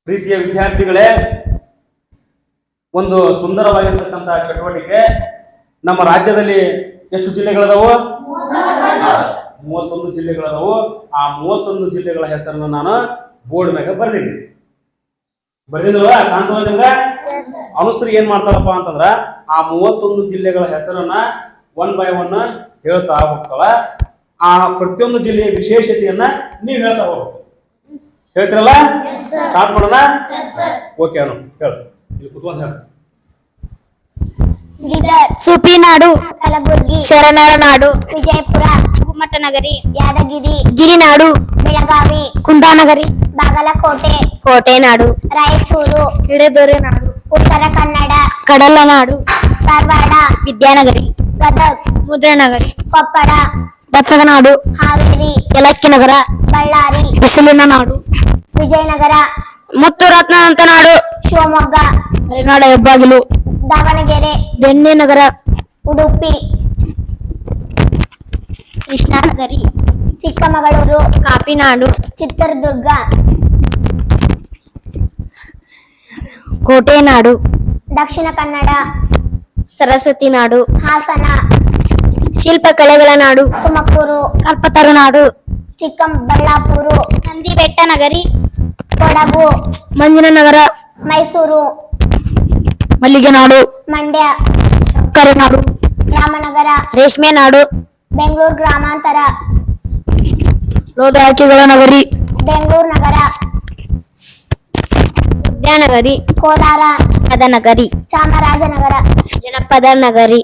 ಪ್ರೀತಿಯ ವಿದ್ಯಾರ್ಥಿಗಳೇ, ಒಂದು ಸುಂದರವಾಗಿರತಕ್ಕಂತಹ ಚಟುವಟಿಕೆ. ನಮ್ಮ ರಾಜ್ಯದಲ್ಲಿ ಎಷ್ಟು ಜಿಲ್ಲೆಗಳದಾವು? 31 ಜಿಲ್ಲೆಗಳದಾವು. ಆ 31 ಜಿಲ್ಲೆಗಳ ಹೆಸರನ್ನು ನಾನು ಬೋರ್ಡ್ ಮ್ಯಾಗ ಬರ್ದಿಲ್ವಾ? ಕಾಣ್ತವ ನಿಮ್ಗ? ಅನುಸರಿ ಏನ್ ಮಾಡ್ತಾರಪ್ಪ ಅಂತಂದ್ರ ಆ 31 ಜಿಲ್ಲೆಗಳ ಹೆಸರನ್ನ ಒನ್ ಬೈ ಒನ್ ಹೇಳ್ತಾ ಹೋಗ್ತಾವ. ಆ ಪ್ರತಿಯೊಂದು ಜಿಲ್ಲೆಯ ವಿಶೇಷತೆಯನ್ನ ನೀವು ಹೇಳ್ತಾ ಹೋಗ್ಬೇಕು. ಹೇಳ್ತಿರಲ್ಲ? ಸ್ಟಾರ್ಟ್ ಮಾಡೋಣ. ಓಕೆ ಅನು ಹೇಳು. ಇಲ್ಲಿ ಕುತ್ಕೊಂಡು ಹೇಳ. ಬೀದರ್, ಸುಪಿನಾಡು, ಕಲಬುರ್ಗಿ, ಶರಣರನಾಡು, ವಿಜಯಪುರ, ಗುಮ್ಮಟನಗರಿ, ಯಾದಗಿರಿ, ಗಿರಿನಾಡು, ಬೆಳಗಾವಿ, ಕುಂದಾನಗರಿ, ಬಾಗಲಕೋಟೆ, ಕೋಟೆನಾಡು, ರಾಯಚೂರು, ಹಿಡದೊರೆನಾಡು, ಉತ್ತರ ಕನ್ನಡ, ಕಡಲನಾಡು, ಧಾರವಾಡ, ವಿದ್ಯಾನಗರಿ, ಗದಗ್, ಮುದ್ರಣಗರಿ, ಕೊಪ್ಪಳ, ಭತ್ತದ ನಾಡು, ಹಾವೇರಿ, ಯಲಕ್ಕಿ ನಗರ, ಬಳ್ಳಾರಿ, ಬಿಸಿಲಿನ ನಾಡು, ವಿಜಯನಗರ, ಮುತ್ತು ರತ್ನದಂತ ನಾಡು, ಶಿವಮೊಗ್ಗ, ಮಲೆನಾಡ ಹೆಬ್ಬಾಗಿಲು, ದಾವಣಗೆರೆ, ಬೆಣ್ಣೆ ನಗರ, ಉಡುಪಿ, ಕೃಷ್ಣಾನಗರಿ, ಚಿಕ್ಕಮಗಳೂರು, ಕಾಪಿನಾಡು, ಚಿತ್ರದುರ್ಗ, ಕೋಟೆನಾಡು, ದಕ್ಷಿಣ ಕನ್ನಡ, ಸರಸ್ವತಿ ನಾಡು, ಹಾಸನ, ಶಿಲ್ಪಕಲೆಗಳ ನಾಡು, ತುಮಕೂರು, ಕಲ್ಪತರು ನಾಡು, ಚಿಕ್ಕಬಳ್ಳಾಪುರ, ನಂದಿ ಬೆಟ್ಟ ನಗರಿ, ಕೊಡಗು, ಮಂಜಿನ ನಗರ, ಮೈಸೂರು, ಮಲ್ಲಿಗೆ ನಾಡು, ಮಂಡ್ಯ, ಸಕ್ಕರೆ ನಾಡು, ರಾಮನಗರ, ರೇಷ್ಮೆ ನಾಡು, ಬೆಂಗಳೂರು ಗ್ರಾಮಾಂತರ, ಲೋಧರಾಕಿಗಳ ನಗರಿ, ಬೆಂಗಳೂರು ನಗರ, ಉದ್ಯಾನಗರಿ, ಕೋಲಾರ, ನಗರಿ, ಚಾಮರಾಜನಗರ, ಜನಪದ ನಗರಿ.